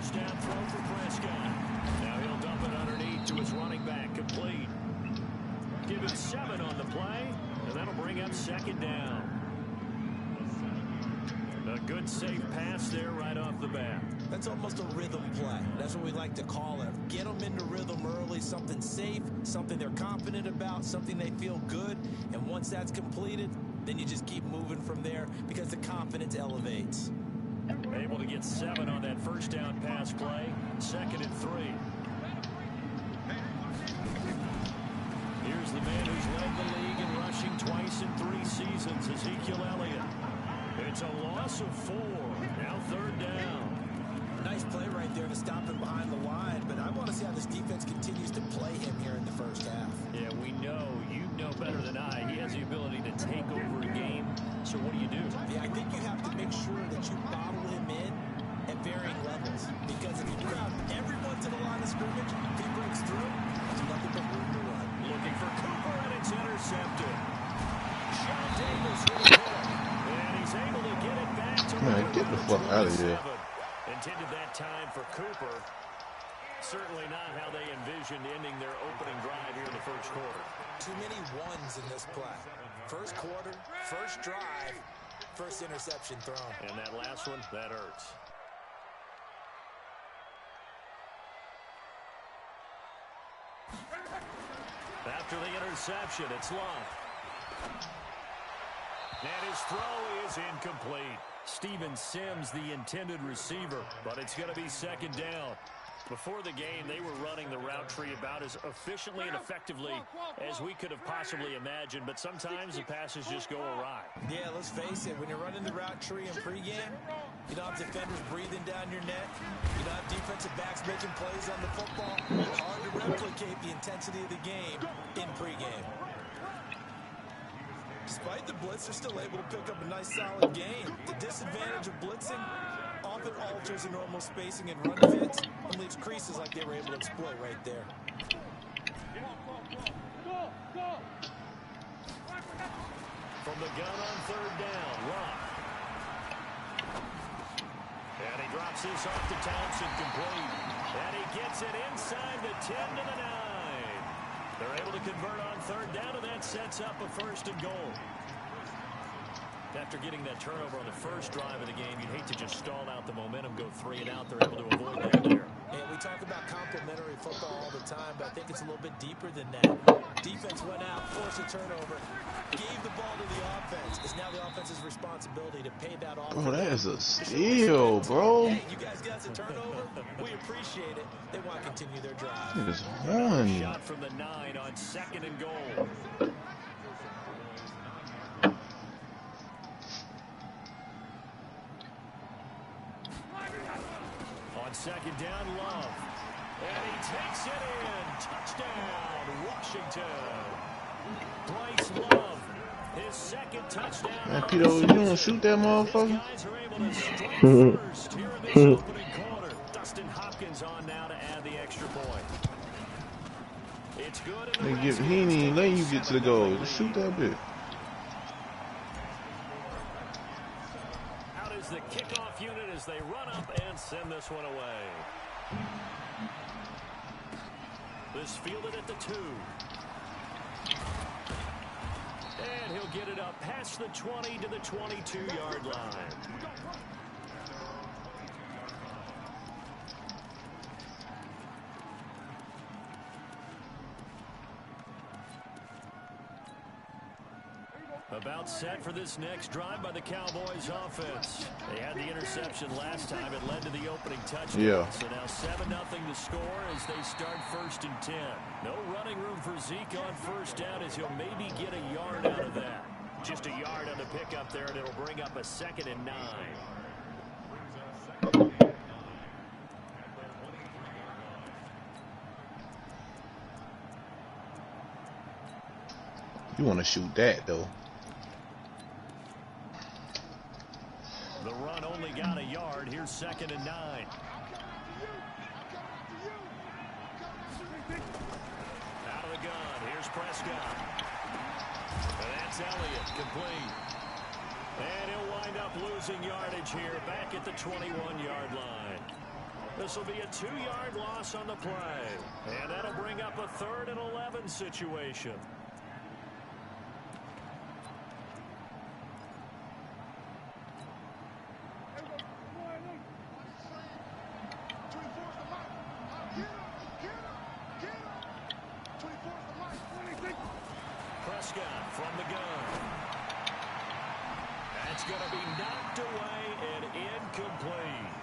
first down throw for Prescott. Now he'll dump it underneath to his running back, complete. Give it 7 on the play, and that'll bring up second down. A good safe pass there right off the bat. That's almost a rhythm play. That's what we like to call it. Get them into rhythm early, something safe, something they're confident about, something they feel good. And once that's completed, then you just keep moving from there because the confidence elevates. Able to get 7 on that first down pass play. 2nd and 3. Here's the man who's led the league in rushing twice in 3 seasons, Ezekiel Elliott. It's a loss of 4. Now 3rd down. Nice play right there to stop him behind the line, but I want to see how this defense continues to play him here in the first half. Yeah, we know, you know better than I, he has the ability to take over a game. So what do you do? Yeah, I think you have to make sure that you bottle him in at varying levels, because if you crowd everyone to the line of scrimmage, if he breaks through, there's nothing but room to run. Looking for Cooper, and it's intercepted. Sean Davis with a hit, and he's able to get it back to Man, get the fuck out of here. Intended that time for Cooper. Certainly not how they envisioned ending their opening drive here in the first quarter. Too many ones in this play. First quarter, first drive, first interception thrown. And that last one, that hurts. After the interception, it's Love. And his throw is incomplete. Steven Sims, the intended receiver, but it's going to be 2nd down. Before the game, they were running the route tree about as efficiently and effectively as we could have possibly imagined, but sometimes the passes just go awry. Yeah, let's face it, when you're running the route tree in pregame, you don't have defenders breathing down your neck. You don't have defensive backs making plays on the football. It's hard to replicate the intensity of the game in pregame. Despite the blitz, they're still able to pick up a nice solid gain. The disadvantage of blitzing often alters the normal spacing and run fits and leaves creases like they were able to exploit right there. From the gun on 3rd down, Rock. And he drops this off to Townsend, complete. And he gets it inside the 10 to the 9. They're able to convert on 3rd down, and that sets up a 1st and goal. After getting that turnover on the first drive of the game, you'd hate to just stall out the momentum, go 3 and out. They're able to avoid that there. And we talk about complementary football all the time, but I think it's a little bit deeper than that. Defense went out, forced a turnover, gave the ball to the offense. It's now the offense's responsibility to pay that off. Bro, that is a steal, bro. Hey, you guys got a turnover. We appreciate it. They want to continue their drive. It is one. Shot from the 9 on 2nd and goal. On 2nd down, Love. And he takes it in. Touchdown, Washington. Bryce Love, his 2nd touchdown. Man, Peter, you don't shoot that motherfucker? Guys are able to strike first here in this opening quarter. Dustin Hopkins on now to add the extra point. It's good. He ain't even letting you get to the goal. Just shoot that bitch. Out is the kickoff unit as they run up and send this one away. This fielded at the 2. And he'll get it up past the 20 to the 22-yard line. About set for this next drive by the Cowboys offense. They had the interception last time. It led to the opening touchdown. Yeah. So now 7-0 to score as they start 1st and 10. No running room for Zeke on 1st down as he'll maybe get a yard out of that. Just a yard on the pickup there, and it'll bring up a 2nd and 9. You want to shoot that, though. The run only got a yard. Here's 2nd and 9. Out of the gun. Here's Prescott. And that's Elliott, complete. And he'll wind up losing yardage here back at the 21-yard line. This will be a 2-yard loss on the play. And that'll bring up a 3rd and 11 situation. Prescott from the gun. That's going to be knocked away and incomplete.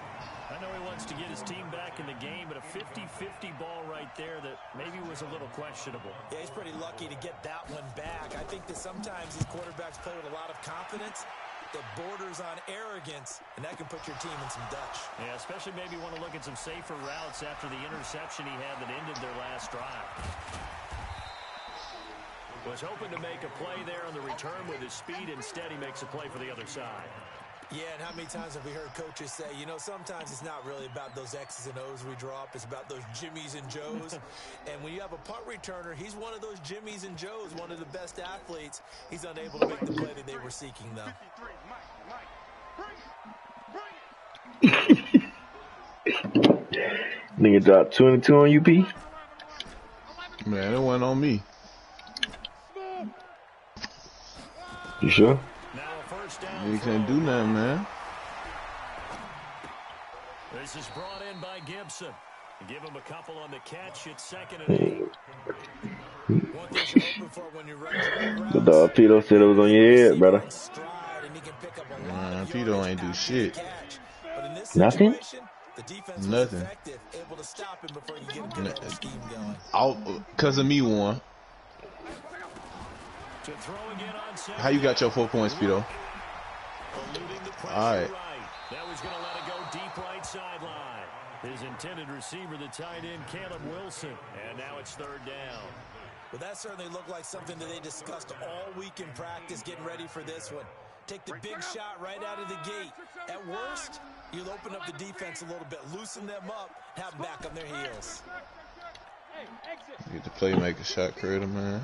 I know he wants to get his team back in the game, but a 50-50 ball right there that maybe was a little questionable. Yeah, he's pretty lucky to get that one back. I think that sometimes these quarterbacks play with a lot of confidence that borders on arrogance, and that can put your team in some Dutch. Yeah, especially maybe want to look at some safer routes after the interception he had that ended their last drive. Was hoping to make a play there on the return with his speed. Instead, he makes a play for the other side. Yeah, and how many times have we heard coaches say, you know, sometimes it's not really about those X's and O's we draw up. It's about those Jimmies and Joes. And when you have a punt returner, he's one of those Jimmies and Joes, one of the best athletes. He's unable to make the play that they were seeking, though. Nigga dropped 22 on UP. Man, it wasn't on me. You sure? You can't do nothing, man. This is brought in by Gibson. Give him a couple on the catch. It's 2nd and 8. One thing you're hoping for when you run The dog Pito said it was on your head, brother. Man, Pito ain't do shit. Nothing? Nothing. Because of me, one. How you got your 4 points, Pito? All right. That was going to let it go deep right sideline. His intended receiver, the tight end, Caleb Wilson. And now it's 3rd down. Well, that certainly looked like something that they discussed all week in practice, getting ready for this one. Take the big shot right out of the gate. At worst, you'll open up the defense a little bit, loosen them up, have them back on their heels. Get the playmaker shot creator, man.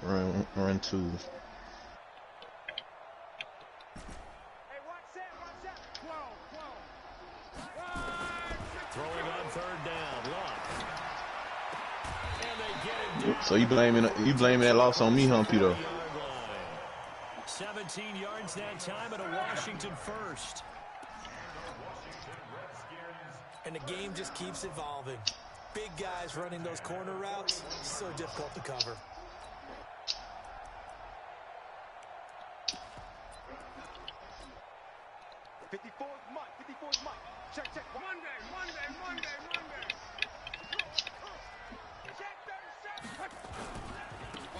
Run twos. Throwing on 3rd down, Luck. And they get him down. So you blaming that loss on me, huh, Pito? 17 yards that time and a Washington first. And the game just keeps evolving. Big guys running those corner routes, so difficult to cover. Check. Monday.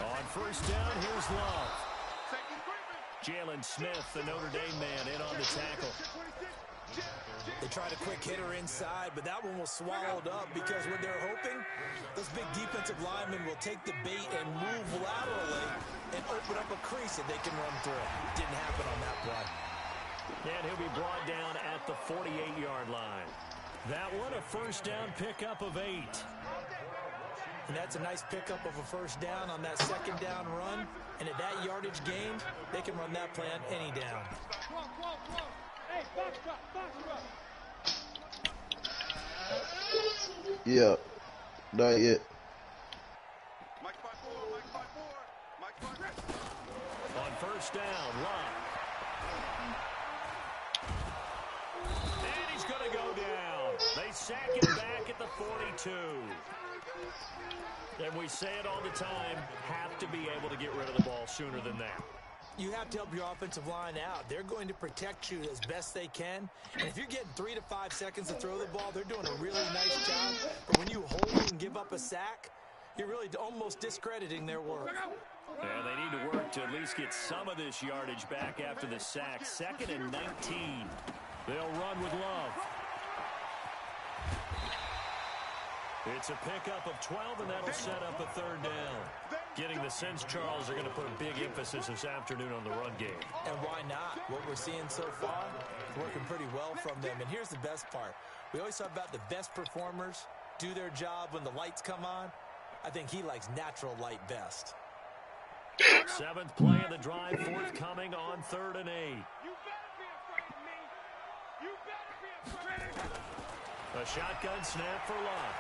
On 1st down, here's Love. Jalen Smith, the Notre Dame man, in on the tackle. They tried a quick hitter inside, but that one was swallowed up because what they're hoping, those big defensive linemen will take the bait and move laterally and open up a crease that they can run through. Didn't happen on that play. And he'll be brought down at the 48-yard line. That one, a 1st down pickup of 8. And that's a nice pickup of a 1st down on that 2nd down run. And at that yardage gain, they can run that play on any down. Hey, box up. Yeah. Not yet. On 1st down, Love. And he's going to go down. They sack him back at the 42. And we say it all the time, have to be able to get rid of the ball sooner than that. You have to help your offensive line out. They're going to protect you as best they can. And if you're getting 3 to 5 seconds to throw the ball, they're doing a really nice job. But when you hold it and give up a sack, you're really almost discrediting their work. Yeah, they need to work to at least get some of this yardage back after the sack. 2nd and 19. They'll run with Love. It's a pickup of 12, and that'll set up a 3rd down. Getting the sense, Charles, are going to put a big emphasis this afternoon on the run game. And why not? What we're seeing so far, working pretty well from them. And here's the best part. We always talk about the best performers do their job when the lights come on. I think he likes natural light best. 7th play of the drive, forthcoming on 3rd and 8. You better be afraid of me. You better be afraid of me. A shotgun snap for Love.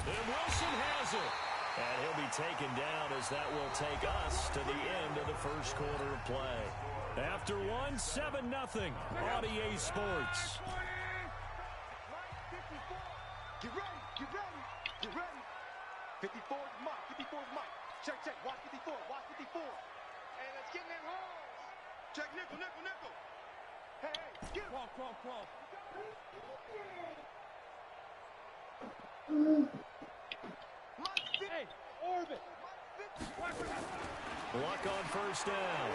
And Wilson has it. And he'll be taken down as that will take us to the end of the first quarter of play. After one, 7-0 on EA Sports. Get ready, get ready, get ready. 54 is Mike, 54 is Mike. Check, check, watch 54, watch 54. Hey, let's get in that holes. Check nickel, nickel, nickel. Hey, hey, get him. Come on. Hey, orbit. Luck on first down.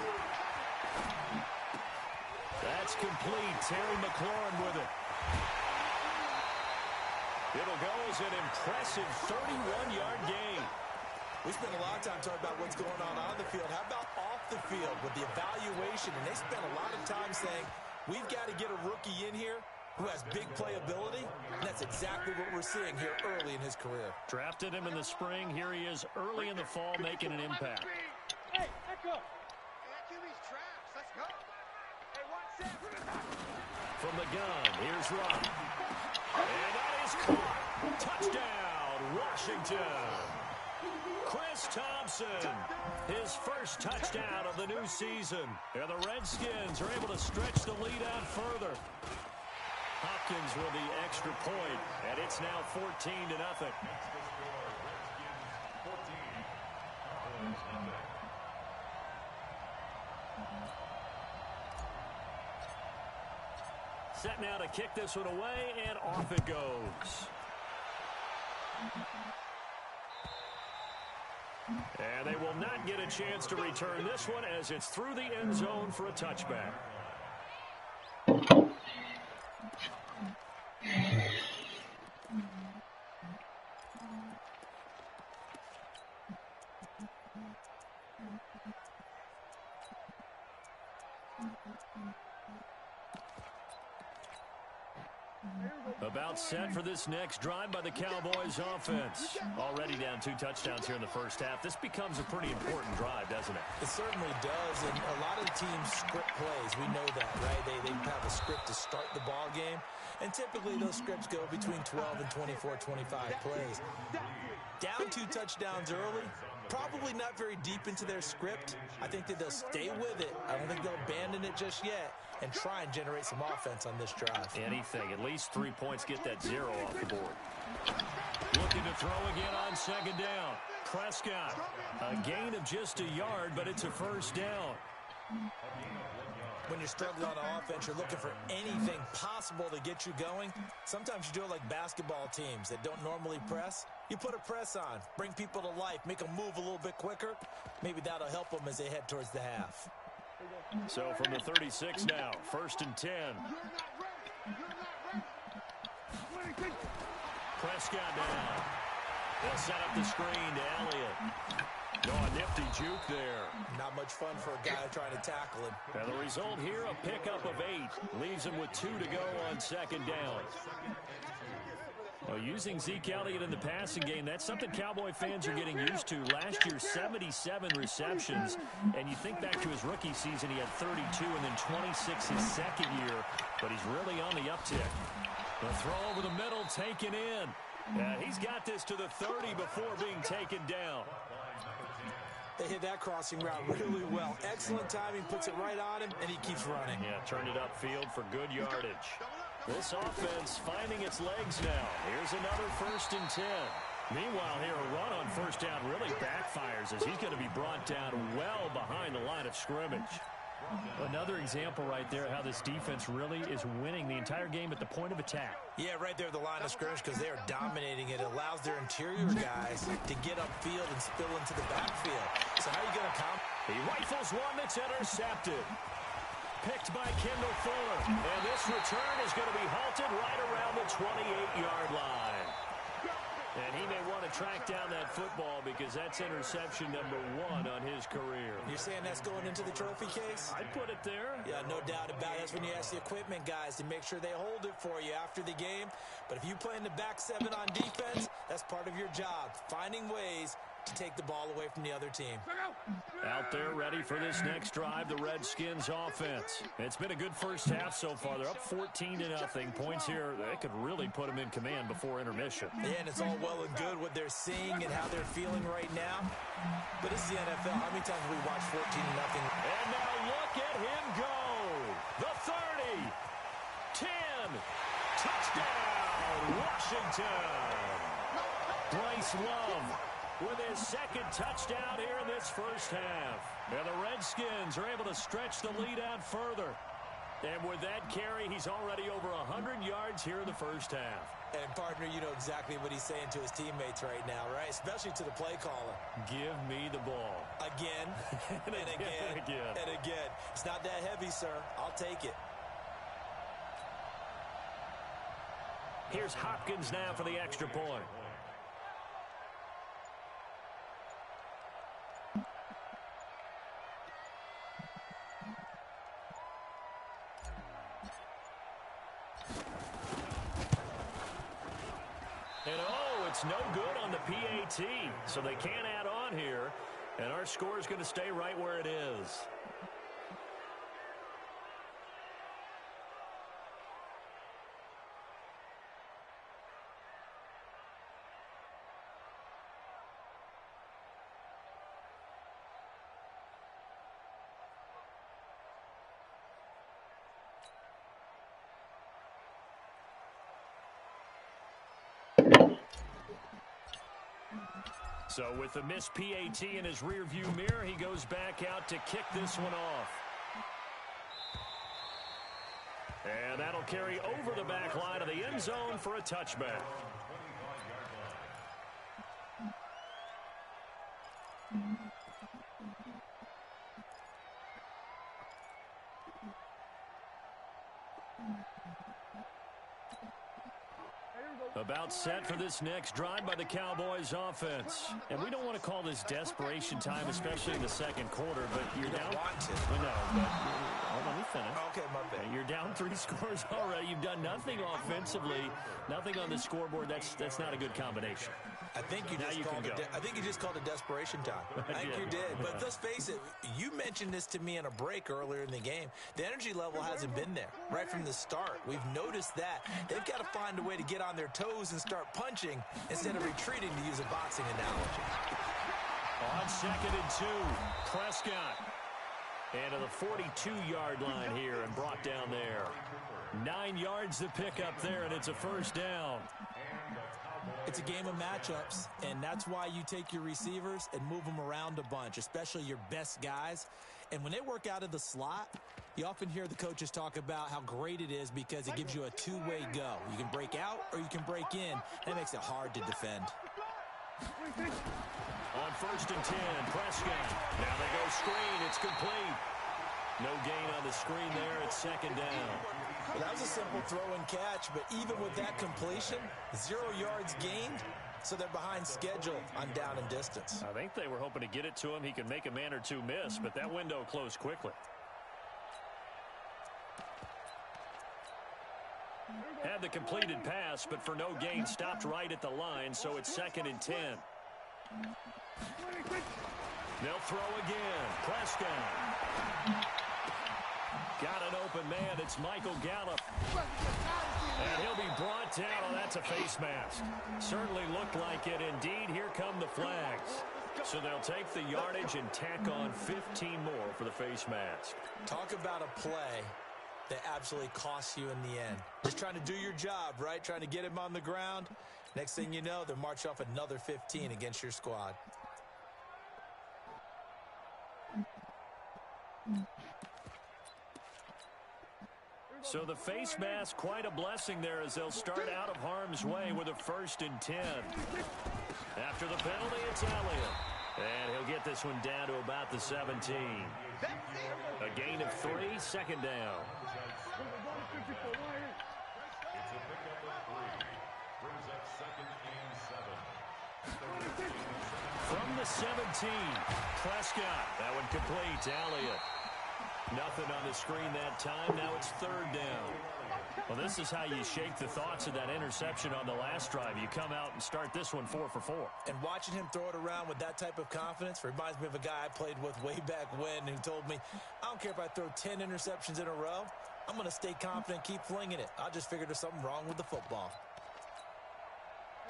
That's complete. Terry McLaurin with it. It'll go as an impressive 31-yard gain. We spent a lot of time talking about what's going on the field. How about off the field with the evaluation? And they spent a lot of time saying, we've got to get a rookie in here who has big playability. And that's exactly what we're seeing here early in his career. Drafted him in the spring. Here he is early in the fall making an impact. Hey, echo. Hey, that QB's trash. Let's go. Hey, watch that. From the gun, here's Rock. And that is caught. Touchdown, Washington. Chris Thompson, his first touchdown of the new season. And the Redskins are able to stretch the lead out further. Hopkins with the extra point, and it's now 14-0. Set now to kick this one away, and off it goes. And they will not get a chance to return this one as it's through the end zone for a touchback. About set for this next drive by the Cowboys offense. Already down 2 touchdowns here in the first half. This becomes a pretty important drive, doesn't it? It certainly does, and a lot of teams script plays. We know that, right? They have a script to start the ball game, and typically those scripts go between 12 and 24, 25 plays. Down 2 touchdowns early, probably not very deep into their script. I think that they'll stay with it. I don't think they'll abandon it just yet and try and generate some offense on this drive. Anything. At least 3 points. Get that 0 off the board. Looking to throw again on second down. Prescott. A gain of just a yard, but it's a first down. When you're struggling on offense, you're looking for anything possible to get you going. Sometimes you do it like basketball teams that don't normally press. You put a press on, bring people to life, make them move a little bit quicker. Maybe that'll help them as they head towards the half. So from the 36 now, 1st and 10. Prescott down. They'll set up the screen to Elliott. Oh, a nifty juke there. Not much fun for a guy trying to tackle him. And the result here, a pickup of 8. Leaves him with 2 to go on second down. Well, using Zeke Elliott in the passing game, that's something Cowboy fans are getting used to. Last year, 77 receptions. And you think back to his rookie season, he had 32 and then 26 his second year. But he's really on the uptick. The throw over the middle, taken in. And he's got this to the 30 before being taken down. They hit that crossing route really well. Excellent timing, puts it right on him, and he keeps running. Yeah, turned it upfield for good yardage. This offense finding its legs now. Here's another 1st and 10. Meanwhile, here a run on first down really backfires as he's going to be brought down well behind the line of scrimmage. Another example right there how this defense really is winning the entire game at the point of attack. Yeah, right there at the line of scrimmage because they are dominating it. It allows their interior guys to get upfield and spill into the backfield. So how are you going to count? He rifles one that's intercepted. Picked by Kendall Fuller. And this return is going to be halted right around the 28-yard line. And he may want to track down that football because that's interception number 1 on his career. You're saying that's going into the trophy case? I'd put it there. Yeah, no doubt about it. That's when you ask the equipment guys to make sure they hold it for you after the game. But if you play in the back 7 on defense, that's part of your job. Finding ways to take the ball away from the other team. Out there ready for this next drive, the Redskins offense. It's been a good first half so far. They're up 14-0. Points here, they could really put them in command before intermission. Yeah, and it's all well and good what they're seeing and how they're feeling right now. But this is the NFL. How many times have we watched 14-0? And now look at him go. The 30, 10, touchdown, Washington. Bryce Love with his second touchdown here in this first half. And the Redskins are able to stretch the lead out further. And with that carry, he's already over 100 yards here in the first half. And, partner, you know exactly what he's saying to his teammates right now, right? Especially to the play caller. Give me the ball. Again, and again, and again. It's not that heavy, sir. I'll take it. Here's Hopkins now for the extra point. And oh, it's no good on the PAT, so they can't add on here, and our score is going to stay right where it is. So with the missed PAT in his rearview mirror, he goes back out to kick this one off. And that'll carry over the back line of the end zone for a touchback. About set for this next drive by the Cowboys offense. And we don't want to call this desperation time, especially in the second quarter, but you're down. I know, but let me finish. Okay, my bad. You're down 3 scores already. You've done nothing offensively, nothing on the scoreboard. That's not a good combination. I think you just called it desperation time. I think you did. But let's face it, you mentioned this to me in a break earlier in the game. The energy level hasn't been there right from the start. We've noticed that. They've got to find a way to get on their toes and start punching instead of retreating, to use a boxing analogy. On 2nd and 2, Prescott. And to the 42-yard line here and brought down there. 9 yards to pick up there, and it's a first down. It's a game of matchups, and that's why you take your receivers and move them around a bunch, especially your best guys. And when they work out of the slot, you often hear the coaches talk about how great it is because it gives you a two-way go. You can break out or you can break in. That makes it hard to defend. On 1st and 10, Prescott. Now they go screen. It's complete. No gain on the screen there. It's 2nd down. Well, that was a simple throw and catch, but even with that completion, 0 yards gained, so they're behind schedule on down and distance. I think they were hoping to get it to him. He could make a man or two miss, but that window closed quickly. Had the completed pass, but for no gain, stopped right at the line, so it's 2nd and 10. They'll throw again. Prescott. Got an open man. It's Michael Gallup. And he'll be brought down. Oh, that's a face mask. Certainly looked like it. Indeed, here come the flags. So they'll take the yardage and tack on 15 more for the face mask. Talk about a play that absolutely costs you in the end. Just trying to do your job, right? Trying to get him on the ground. Next thing you know, they'll march off another 15 against your squad. So the face mask, quite a blessing there as they'll start out of harm's way with a 1st and 10. After the penalty, it's Elliott. And he'll get this one down to about the 17. A gain of 3, 2nd down. From the 17, Prescott. That one complete to Elliott. Nothing on the screen that time. Now it's third down. Well, this is how you shake the thoughts of that interception on the last drive. You come out and start this one 4 for 4. And watching him throw it around with that type of confidence reminds me of a guy I played with way back when who told me, I don't care if I throw 10 interceptions in a row. I'm going to stay confident, keep flinging it. I just figured there's something wrong with the football.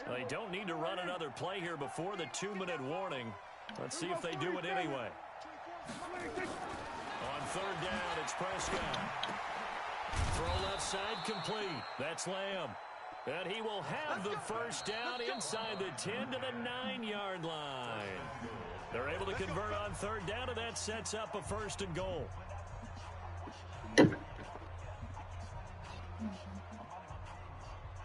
They don't need to run another play here before the 2-minute warning. Let's see if they do it anyway. On third down, it's Prescott. Throw left side complete. That's Lamb. And he will have the first down inside the 10 to the 9-yard line. They're able to convert on third down, and that sets up a first and goal.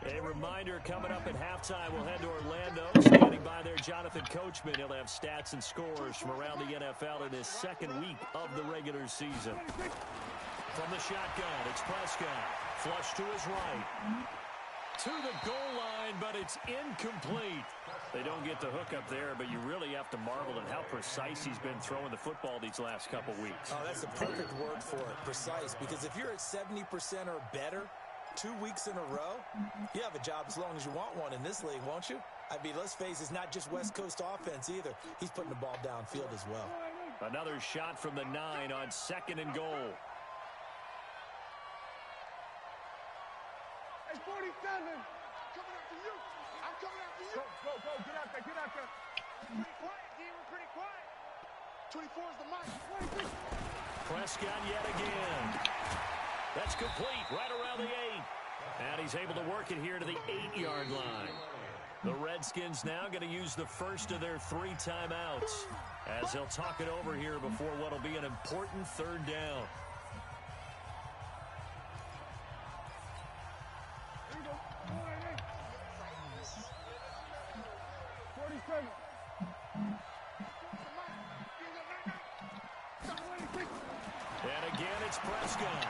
A reminder, coming up at halftime, we'll head to Orlando. Standing by there, Jonathan Coachman. He'll have stats and scores from around the NFL in his second week of the regular season. From the shotgun, it's Prescott. Flush to his right. To the goal line, but it's incomplete. They don't get the hook up there, but you really have to marvel at how precise he's been throwing the football these last couple weeks. Oh, that's the perfect word for it, precise. Because if you're at 70% or better 2 weeks in a row, you have a job as long as you want one in this league, won't you? I mean, let's face it, it's not just West Coast offense either. He's putting the ball downfield as well. Another shot from the 9 on second and goal. Hey, 47. Coming after you. I'm coming after you. Go. Get out there. Pretty quiet, D. We're pretty quiet. 24 is the mic. Prescott yet again. That's complete right around the 8. And he's able to work it here to the 8-yard line. The Redskins now going to use the first of their 3 timeouts as they'll talk it over here before what will be an important third down. And again, it's Prescott.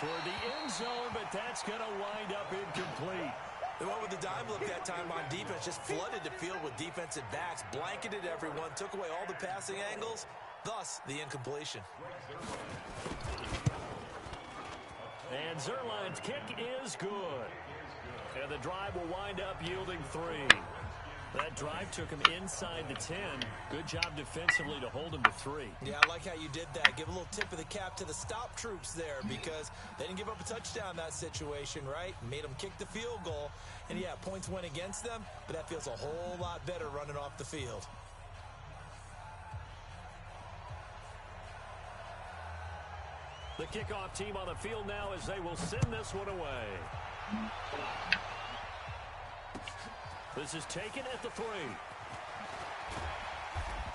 Toward the end zone, but that's going to wind up incomplete. They went with the dime look that time on defense, just flooded the field with defensive backs, blanketed everyone, took away all the passing angles, thus the incompletion. And Zerline's kick is good. And the drive will wind up yielding 3. That drive took him inside the 10. Good job defensively to hold him to 3. Yeah, I like how you did that. Give a little tip of the cap to the stop troops there because they didn't give up a touchdown in that situation, right? Made them kick the field goal. And, yeah, points went against them, but that feels a whole lot better running off the field. The kickoff team on the field now as they will send this one away. This is taken at the 3.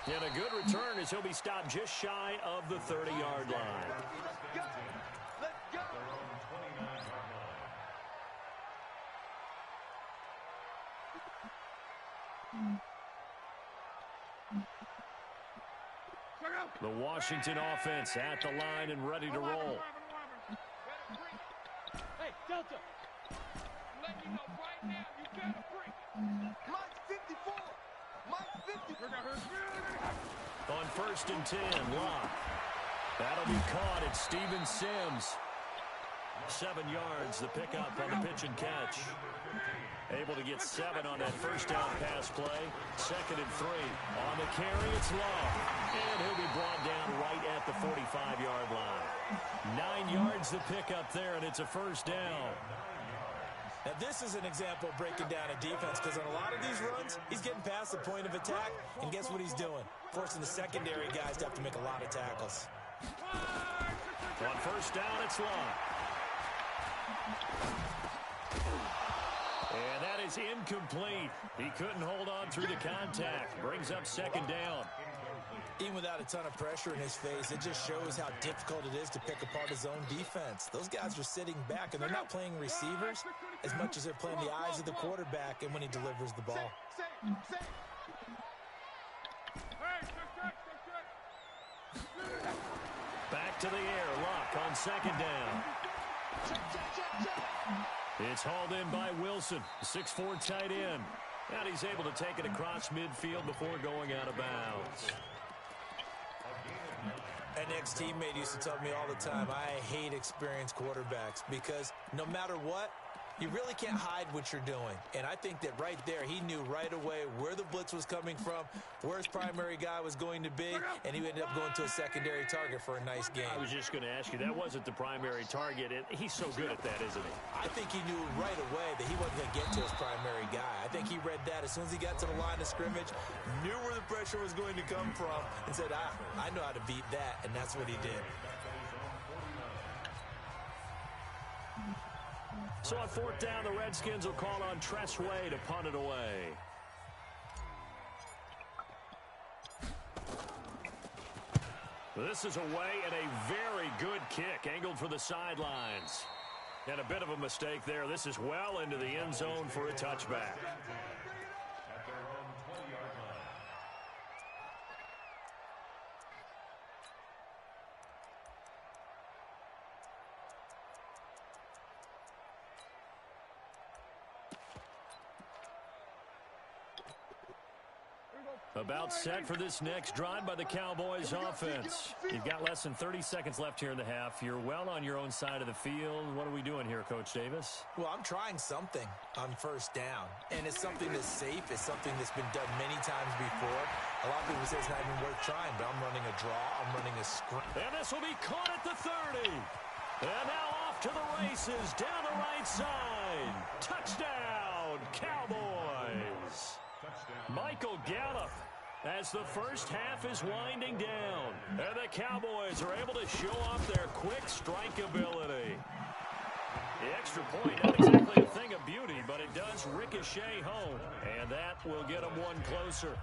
And a good return as he'll be stopped just shy of the 30-yard line. Let's go. The Washington offense at the line and ready to roll. Hey, Delta. Let me know right now. You gotta break. Mike 54. Mike 54. On first and 10, Locke. That'll be caught at Steven Sims. 7 yards, the pickup on the pitch and catch. Able to get 7 on that first down pass play. Second and 3. On the carry, it's Locke. And he'll be brought down right at the 45-yard line. 9 yards the pickup there, and it's a first down. Now, this is an example of breaking down a defense because on a lot of these runs, he's getting past the point of attack, and guess what he's doing? Forcing the secondary guys to have to make a lot of tackles. On first down, it's Locke. And that is incomplete. He couldn't hold on through the contact. Brings up second down. Even without a ton of pressure in his face, it just shows how difficult it is to pick apart his own defense. Those guys are sitting back, and they're not playing receivers as much as they're playing the eyes of the quarterback and when he delivers the ball. Back to the air. Locke on second down. It's hauled in by Wilson, 6'4" tight end. And he's able to take it across midfield before going out of bounds. An ex-teammate used to tell me all the time, I hate experienced quarterbacks because no matter what, you really can't hide what you're doing. And I think that right there, he knew right away where the blitz was coming from, where his primary guy was going to be, and he ended up going to a secondary target for a nice game. I was just going to ask you, that wasn't the primary target, and he's so good at that, isn't he? I think he knew right away that he wasn't going to get to his primary guy. I think he read that as soon as he got to the line of scrimmage, knew where the pressure was going to come from, and said, I know how to beat that, and that's what he did. So on fourth down, the Redskins will call on Tressway to punt it away. This is away and a very good kick, angled for the sidelines. And a bit of a mistake there. This is well into the end zone for a touchback. About set for this next drive by the Cowboys offense. You've got less than 30 seconds left here in the half. You're well on your own side of the field. What are we doing here, Coach Davis? Well, I'm trying something on first down, and it's something that's safe. It's something that's been done many times before. A lot of people say it's not even worth trying, but I'm running a draw. I'm running a screen. And this will be caught at the 30. And now off to the races down the right side. Touchdown, Cowboys. Michael Gallup as the first half is winding down. And the Cowboys are able to show off their quick strike ability. The extra point, not exactly a thing of beauty, but it does ricochet home. And that will get them one closer.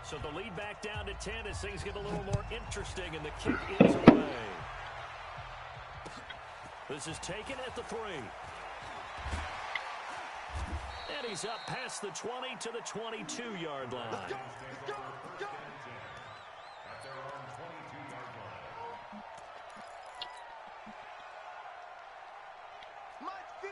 So the lead back down to 10 as things get a little more interesting, and the kick is away. This is taken at the 3. And he's up past the 20 to the 22-yard line. Let's go, let's go, let's go.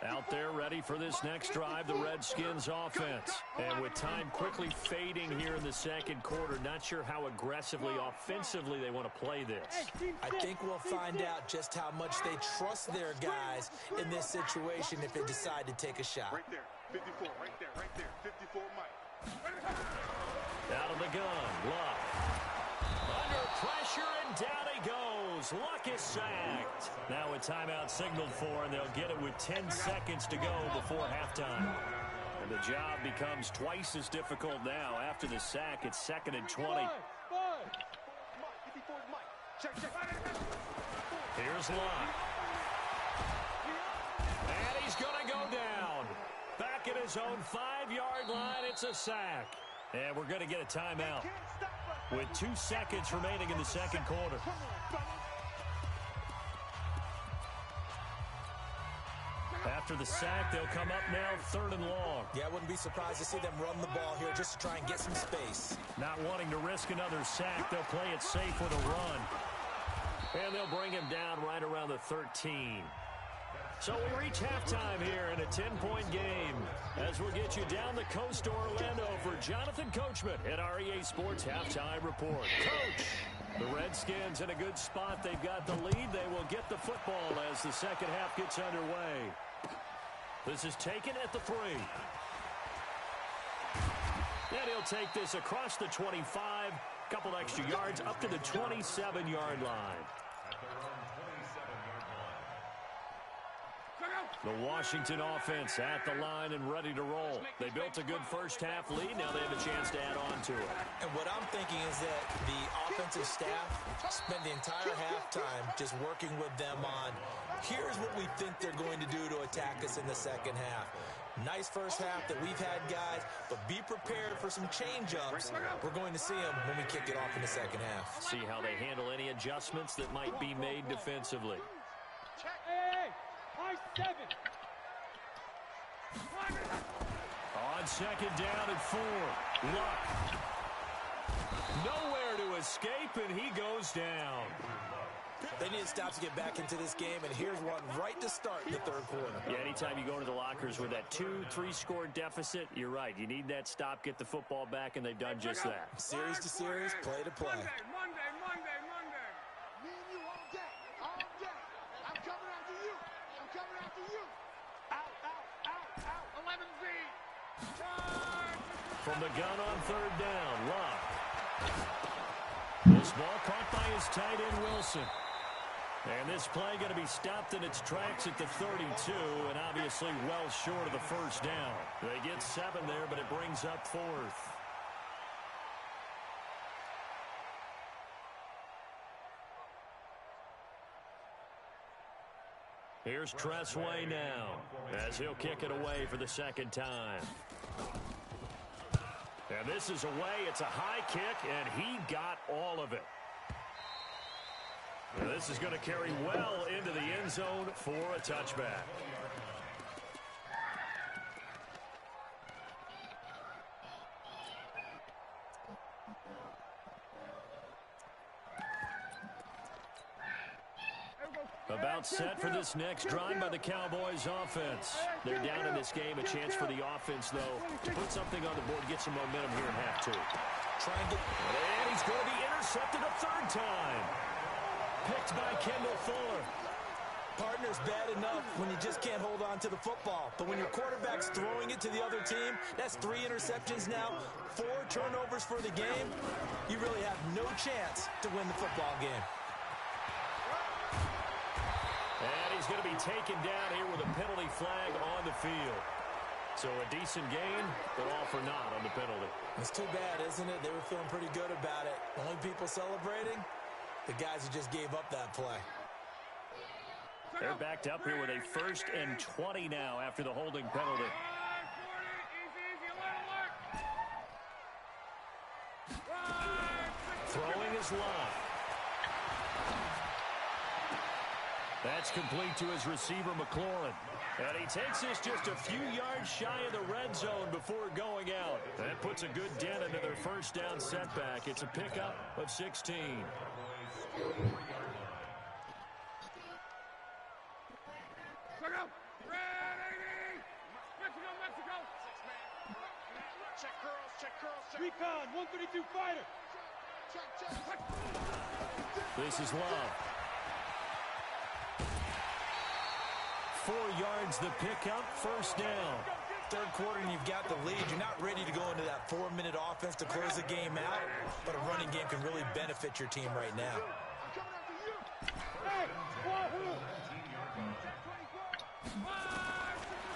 Out there ready for this next drive, the Redskins offense. And with time quickly fading here in the second quarter, not sure how aggressively, offensively they want to play this. I think we'll find out just how much they trust their guys in this situation if they decide to take a shot. Right there, 54, right there, 54 Mike. Out of the gun, Luck. Under pressure, and down he goes. Luck is sacked. Now a timeout signaled for, and they'll get it with 10 seconds to go before halftime. And the job becomes twice as difficult now. After the sack, it's 2nd and 20. Here's Luck. And he's going to go down. Back at his own 5-yard line, it's a sack. And we're going to get a timeout with 2 seconds remaining in the second quarter. After the sack, they'll come up now 3rd and long. Yeah, I wouldn't be surprised to see them run the ball here just to try and get some space. Not wanting to risk another sack, they'll play it safe with a run. And they'll bring him down right around the 13. So we reach halftime here in a 10-point game as we'll get you down the coast to Orlando for Jonathan Coachman at our EA Sports Halftime Report. Coach, the Redskins in a good spot. They've got the lead. They will get the football as the second half gets underway. This is taken at the 3. And he'll take this across the 25, couple extra yards up to the 27-yard line. The Washington offense at the line and ready to roll. They built a good first half lead. Now they have a chance to add on to it. And what I'm thinking is that the offensive staff spent the entire halftime just working with them on, here's what we think they're going to do to attack us in the second half. Nice first half that we've had, guys, but be prepared for some change-ups. We're going to see them when we kick it off in the second half. See how they handle any adjustments that might be made defensively. On second down and 4. Luck. Nowhere to escape, and he goes down. They need to stop to get back into this game, and here's one right to start in the third quarter. Yeah, anytime you go into the lockers with that 2-3 score deficit, you're right. You need that stop, get the football back, and they've done just that. Series to series, play to play. Monday. Me and you all day. I'm coming after you. Out. 11Z. From the gun on third down, Love. This ball caught by his tight end, Wilson. And this play going to be stopped in its tracks at the 32, and obviously well short of the first down. They get 7 there, but it brings up 4th. Here's Tressway now, as he'll kick it away for the second time. And this is away. It's a high kick, and he got all of it. And this is going to carry well into the end zone for a touchback. About set for this next drive by the Cowboys offense. They're down in this game. A chance for the offense, though, to put something on the board, get some momentum here in half 2. And he's going to be intercepted a third time. Picked by Kendall Fuller. Partner's bad enough when you just can't hold on to the football. But when your quarterback's throwing it to the other team, that's 3 interceptions now, 4 turnovers for the game. You really have no chance to win the football game. And he's going to be taken down here with a penalty flag on the field. So a decent gain, but all for naught on the penalty. It's too bad, isn't it? They were feeling pretty good about it. Only people celebrating, the guys who just gave up that play. They're backed up here with a 1st and 20 now after the holding penalty. Throwing is Love. That's complete to his receiver, McLaurin. And he takes this just a few yards shy of the red zone before going out. That puts a good dent into their first down setback. It's a pickup of 16. Recon, 132 fighter. This is Love. 4 yards the pickup, first down. Third quarter and you've got the lead. You're not ready to go into that 4-minute offense to close the game out, but a running game can really benefit your team right now.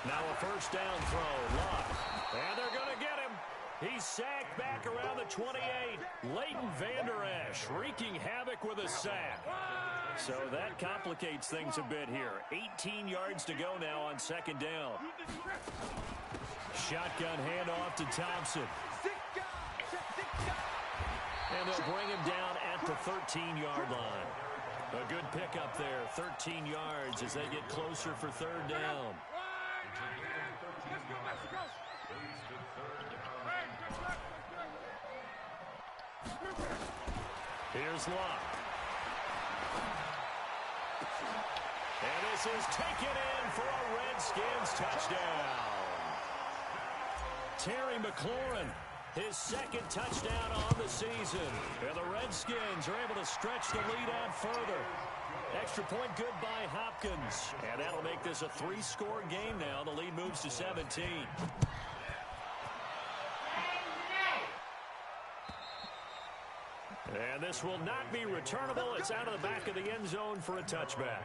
Now a first down throw, Love. And they're going to get him. He's sacked back around the 28. Leighton Vander Esch wreaking havoc with a sack. So that complicates things a bit here. 18 yards to go now on second down. Shotgun handoff to Thompson. And they'll bring him down at the 13-yard line. A good pickup there, 13 yards as they get closer for third down. Here's Locke. And this is taken in for a Redskins touchdown. Terry McLaurin, his second touchdown on the season. And the Redskins are able to stretch the lead out further. Extra point good by Hopkins. And that'll make this a 3-score game now. The lead moves to 17. And this will not be returnable. It's out of the back of the end zone for a touchback.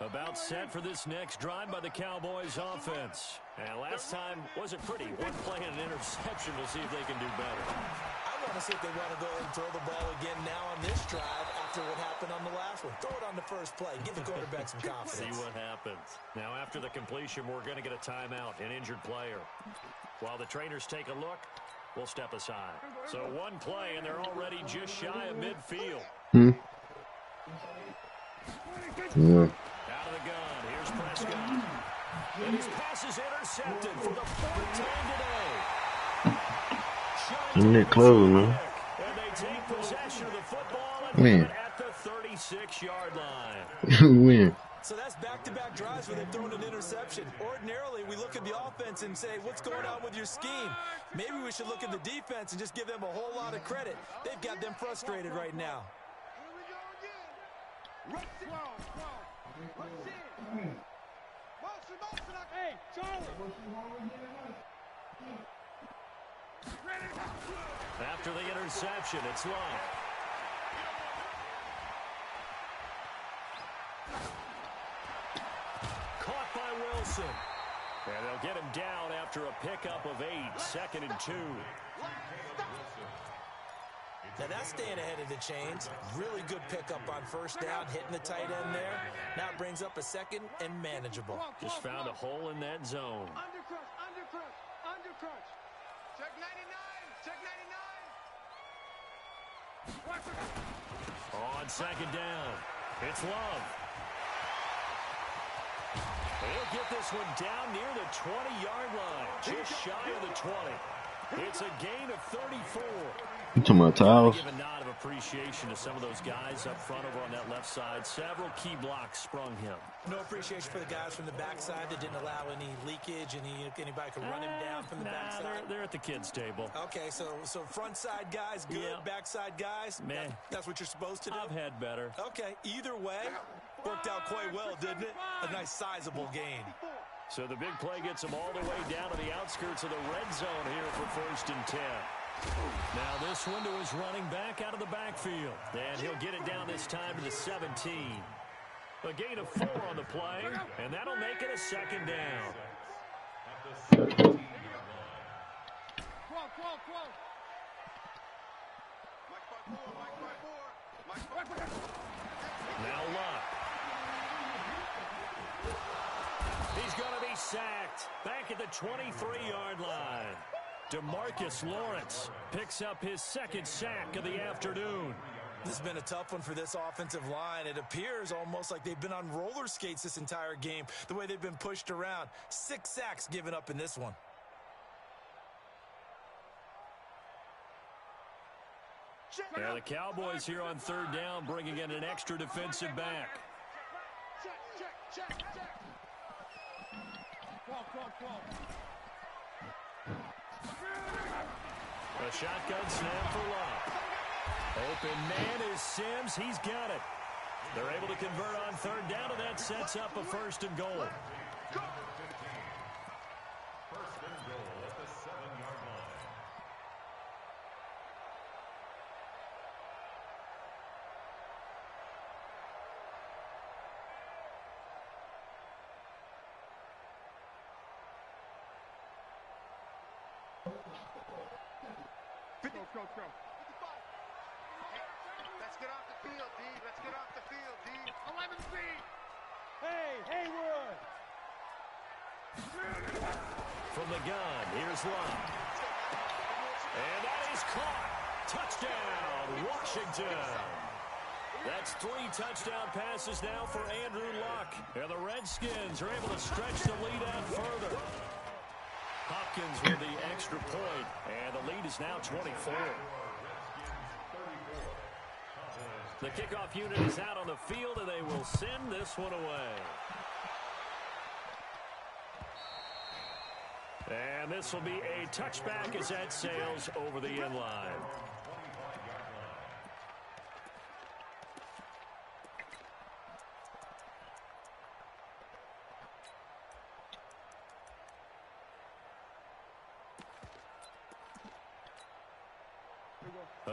About set for this next drive by the Cowboys offense. And last time wasn't pretty. One play and an interception. We'll see if they can do better. I want to see if they want to go ahead and throw the ball again now on this drive after what happened on the last one. Throw it on the first play. Give the quarterback some confidence. See what happens. Now after the completion, we're going to get a timeout, an injured player. While the trainers take a look, we'll step aside. So one play, and they're already just shy of midfield. Out of the gun, here's Prescott. And his pass is intercepted for the 4th time today. Isn't it close, man? And they Win. At the 36-yard line. Win. So that's back-to-back drives where they've thrown an interception. Ordinarily, we look at the offense and say, what's going on with your scheme? Maybe we should look at the defense and just give them a whole lot of credit. They've got them frustrated right now. Here we go again. Rush it. Rush in. Motion. Hey, Charlie. After the interception, it's Love. Caught by Wilson. And they'll get him down after a pickup of 8, 2nd and 2. Now that's staying ahead of the chains. Really good pickup on first down, hitting the tight end there. Now it brings up a 2nd and manageable. Just found a hole in that zone. Undercrush. Check 99. Check 99. On 2nd down, it's Love. He'll get this one down near the 20-yard line, just shy of the 20. It's a gain of 34. You talking about towels? Give a nod of appreciation to some of those guys up front over on that left side. Several key blocks sprung him. No appreciation for the guys from the backside that didn't allow any leakage, anybody could run him down from the backside. They're at the kids' table. Okay, so front side guys good, Yeah. backside guys, Man, that's what you're supposed to do? I've had better. Okay, either way, worked out quite well, didn't it? A nice sizable gain. So the big play gets him all the way down to the outskirts of the red zone here for 1st and 10. Now this window is running back out of the backfield. And he'll get it down this time to the 17. A gain of 4 on the play, and that'll make it a 2nd down. Now Luck. He's going to be sacked back at the 23-yard line. DeMarcus Lawrence picks up his 2nd sack of the afternoon. This has been a tough one for this offensive line. It appears almost like they've been on roller skates this entire game, the way they've been pushed around. 6 sacks given up in this one. Yeah, the Cowboys here on 3rd down bringing in an extra defensive back. Check. A shotgun snap for Love. Open man is Sims. He's got it. They're able to convert on 3rd down, and that sets up a 1st and goal. Go. Let's get off the field, D. Let's get off the field, D. 11 feet. Hey, Haywood. From the gun, here's Love. And that is caught. Touchdown, Washington. That's 3 touchdown passes now for Andrew Luck. And the Redskins are able to stretch the lead out further. Hopkins with the extra point, and the lead is now 24. The kickoff unit is out on the field, and they will send this one away. And this will be a touchback as that sails over the end line.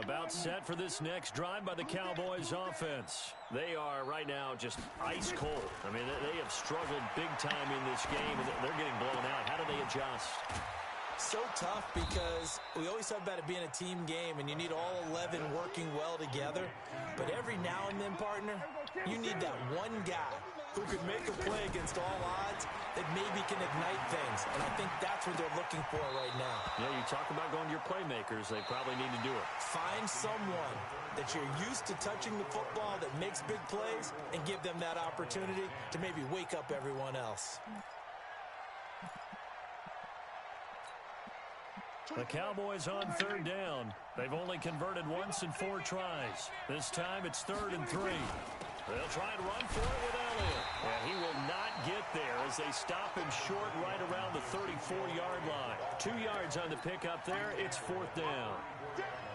About set for this next drive by the Cowboys offense. They are right now just ice cold. I mean, they have struggled big time in this game, and they're getting blown out. How do they adjust? So tough because we always talk about it being a team game, and you need all 11 working well together. But every now and then, partner, you need that one guy who can make a play against all odds that maybe can ignite things. And I think that's what they're looking for right now. Yeah, you talk about going to your playmakers. They probably need to do it. Find someone that you're used to touching the football that makes big plays and give them that opportunity to maybe wake up everyone else. The Cowboys on third down. They've only converted once in 4 tries. This time it's 3rd and 3. They'll try and run for it with Elliott. And he will not get there as they stop him short right around the 34-yard line. 2 yards on the pickup there. It's 4th down.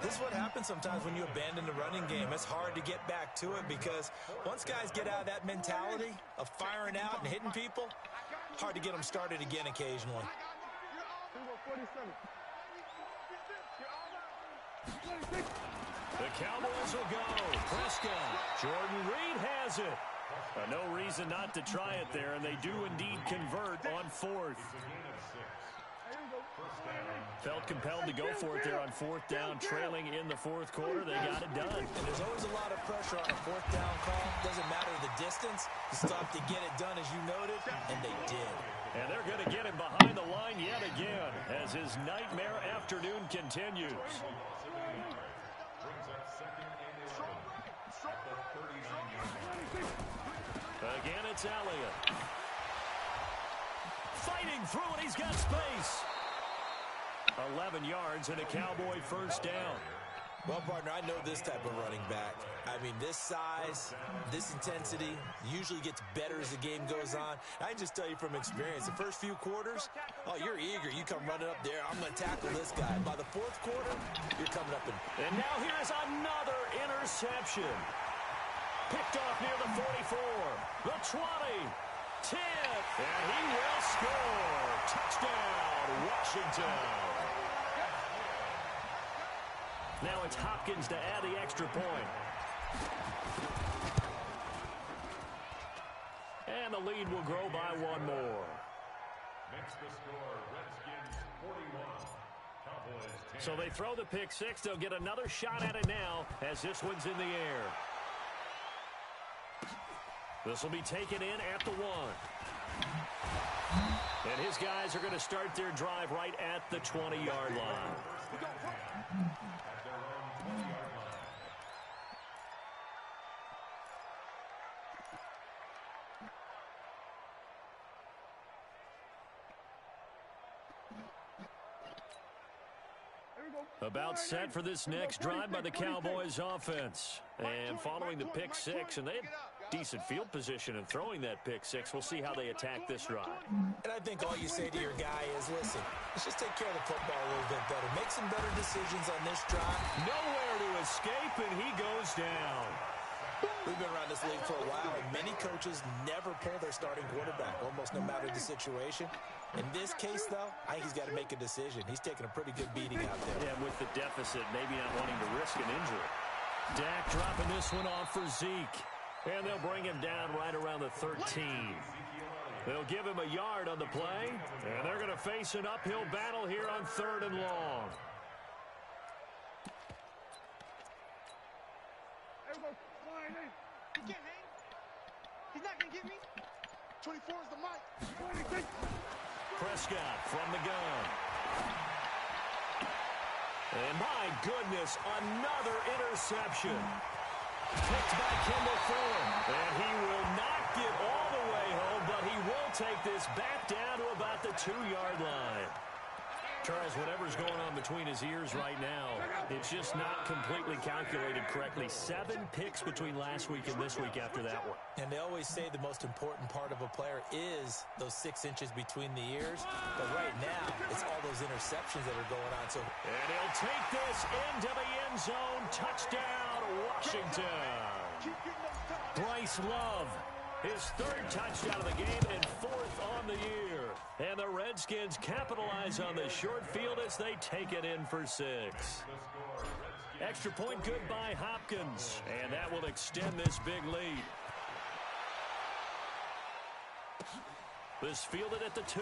This is what happens sometimes when you abandon the running game. It's hard to get back to it because once guys get out of that mentality of firing out and hitting people, hard to get them started again occasionally. The Cowboys will go. Prescott. Jordan Reed has it. No reason not to try it there, and they do indeed convert on 4th. Felt compelled to go for it there on 4th down, trailing in the 4th quarter. They got it done. And there's always a lot of pressure on a 4th down call. Doesn't matter the distance. You still have to get it done, as you noted, and they did. And they're going to get him behind the line yet again as his nightmare afternoon continues. Again, it's Elliott. Fighting through it, he's got space. 11 yards and a Cowboy first down. Well, partner, I know this type of running back. I mean, this size, this intensity usually gets better as the game goes on. I can just tell you from experience, the first few quarters, oh, you're eager. You come running up there. I'm going to tackle this guy. By the 4th quarter, you're coming up. And now here's another interception. Picked off near the 44, the 20, 10, and he will score. Touchdown, Washington. Now it's Hopkins to add the extra point. And the lead will grow by 1 more. Makes the score Redskins 41. Cowboys 10. So they throw the pick 6. They'll get another shot at it now as this one's in the air. This will be taken in at the 1. And his guys are going to start their drive right at the 20-yard line. About set for this next drive by the Cowboys offense. And following the pick 6, and they have decent field position in throwing that pick 6. We'll see how they attack this drive. And I think all you say to your guy is, listen, let's just take care of the football a little bit better. Make some better decisions on this drive. Nowhere to escape, and he goes down. We've been around this league for a while, and many coaches never pull their starting quarterback, almost no matter the situation. In this case, though, I think he's got to make a decision. He's taking a pretty good beating out there. Yeah, with the deficit, maybe not wanting to risk an injury. Dak dropping this one off for Zeke. And they'll bring him down right around the 13. They'll give him a yard on the play, and they're going to face an uphill battle here on 3rd and long. He can't hang. He's not going to get me. 24 is the mic. Prescott from the gun. And my goodness, another interception. Picked by Kendall Fuller. And he will not get all the way home, but he will take this back down to about the 2-yard line. Charles, whatever's going on between his ears right now, it's just not completely calculated correctly. 7 picks between last week and this week after that one. And they always say the most important part of a player is those 6 inches between the ears. But right now, it's all those interceptions that are going on. So, and he'll take this into the end zone. Touchdown, Washington. Bryce Love, his 3rd touchdown of the game and 4th on the year. And the Redskins capitalize on the short field as they take it in for 6. Extra point good by Hopkins. And that will extend this big lead. This fielded at the 2.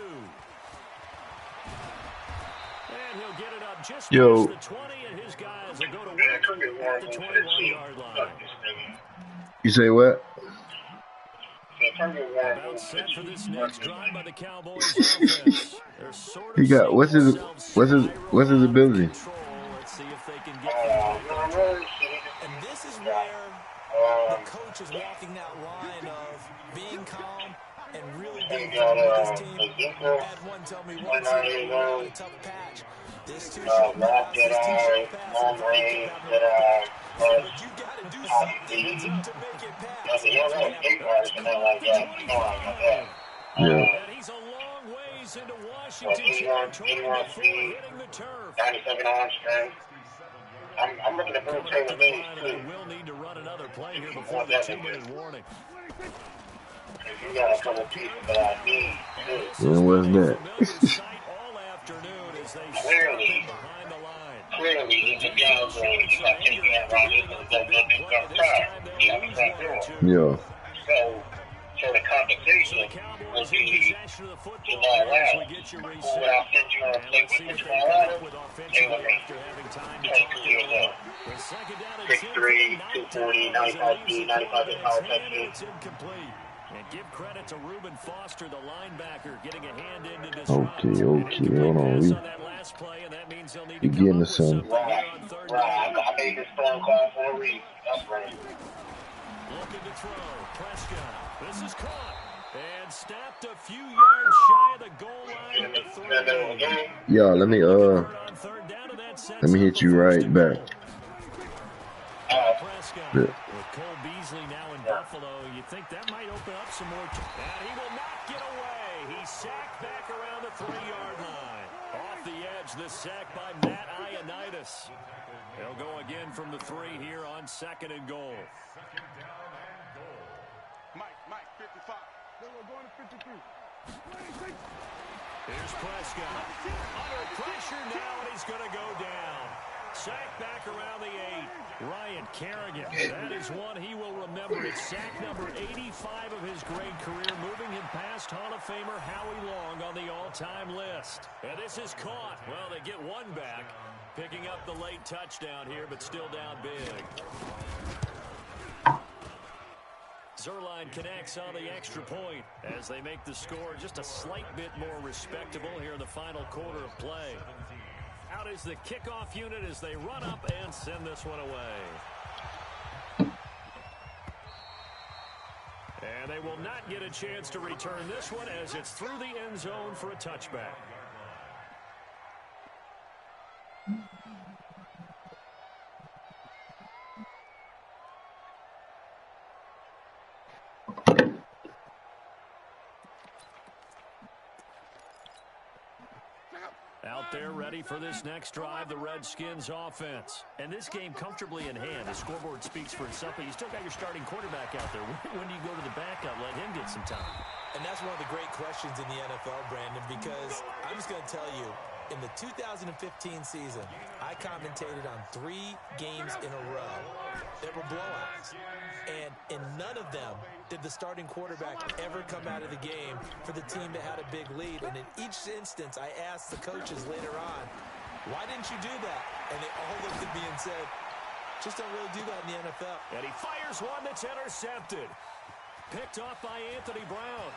And he'll get it up just past the 20, and his guys will go to work at the 21-yard line. You say what? About set for this next drive by the Cowboys offense. They're sort of He got what's his ability? Let's see if they can get and this is where the coach is walking that line of being calm, and really being fun with this team. Had one tell me once, you know, when you're in a tough patch, this two-short pass, this two-short pass, and finally kept having to repeat. But you got to do something to make it pass, and that's what happened. That's caught at the 25. Yeah. And he's a long ways into Washington territory before hitting the turf. 97 on strength. I'm looking at Bruce Coming up to Taylor the Mays, line, and too. they will need to run another play here before the 2-minute warning. You got a couple pieces that I need, too. When was that? All afternoon as they Clearly. step in behind the line. Clearly, he's a young boy. He's not taking that right into the Yeah. So the compensation will be July round. Who would I send you on a state weekend tomorrow? Taylor Mays. 22 years old. 6'3", 240, 95 speed, 95 power touch speed. And give credit to Reuben Foster, the linebacker, getting a hand in to disrupt. Okay, hold on. We getting to some. Right. I made this phone call for a reason. That's right. Looking to throw. Prescott. This is caught. And stopped a few yards shy of the goal line at the 3. Yeah, let me hit you right back. Prescott. Yeah. With Cole Beasley now in Buffalo, you think that might open up some more. And he will not get away. He's sacked back around the 3-yard line. Off the edge, the sack by Matt Ioannidis. They'll go again from the 3 here on 2nd and goal. Mike, 55. No, we're going to 53. Here's Prescott. Under pressure now, and he's going to go down. Sack back around the 8. Ryan Kerrigan. That is one he will remember. It's sack number 85 of his great career, moving him past Hall of Famer Howie Long on the all-time list. And this is caught. Well, they get one back, picking up the late touchdown here, but still down big. Zerline connects on the extra point as they make the score just a slight bit more respectable here in the final quarter of play. Out is the kickoff unit as they run up and send this one away. And they will not get a chance to return this one as it's through the end zone for a touchback. Out there ready for this next drive, the Redskins offense. And this game comfortably in hand. The scoreboard speaks for itself, but you still got your starting quarterback out there. When do you go to the backup, let him get some time? And that's one of the great questions in the NFL, Brandon, because I'm just going to tell you, in the 2015 season, I commentated on 3 games in a row that were blowouts. And in none of them did the starting quarterback ever come out of the game for the team that had a big lead. And in each instance, I asked the coaches later on, why didn't you do that? And they all looked at me and said, just don't really do that in the NFL. And he fires one that's intercepted. Picked off by Anthony Brown.